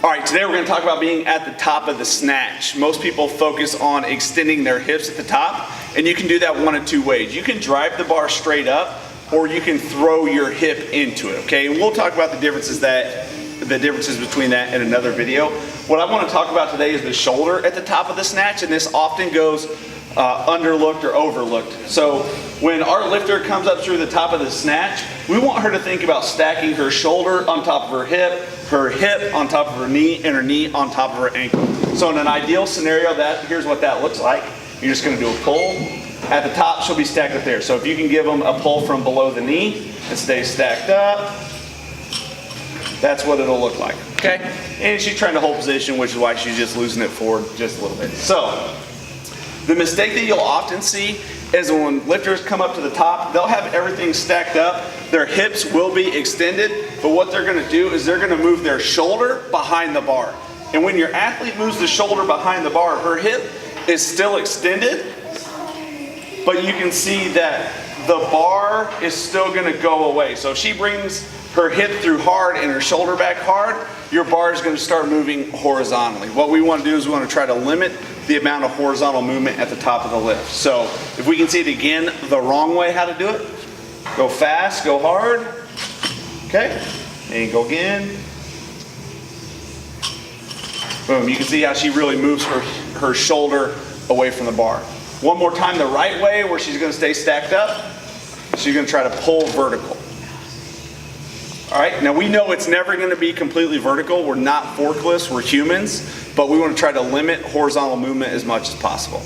All right, today we're going to talk about being at the top of the snatch. Most people focus on extending their hips at the top, and you can do that one of two ways. You can drive the bar straight up, or you can throw your hip into it, okay? And we'll talk about the differences between that in another video. What I want to talk about today is the shoulder at the top of the snatch, and this often goes underlooked or overlooked. So when our lifter comes up through the top of the snatch, we want her to think about stacking her shoulder on top of her hip on top of her knee, and her knee on top of her ankle. So in an ideal scenario, here's what that looks like. You're just going to do a pull. At the top, she'll be stacked up there. So if you can give them a pull from below the knee and stay stacked up, that's what it'll look like, okay? And she's trying to hold position, which is why she's just losing it forward just a little bit. So the mistake that you'll often see is when lifters come up to the top, they'll have everything stacked up. Their hips will be extended, but what they're gonna do is they're gonna move their shoulder behind the bar. And when your athlete moves the shoulder behind the bar, her hip is still extended, but you can see that the bar is still gonna go away. So if she brings her hip through hard and her shoulder back hard, your bar is going to start moving horizontally. What we want to do is we want to try to limit the amount of horizontal movement at the top of the lift. So if we can see it again the wrong way how to do it, go fast, go hard, okay, and go again. Boom, you can see how she really moves her shoulder away from the bar. One more time the right way where she's going to stay stacked up. She's going to try to pull vertical. All right, now we know it's never going to be completely vertical. We're not forklifts, we're humans, but we want to try to limit horizontal movement as much as possible.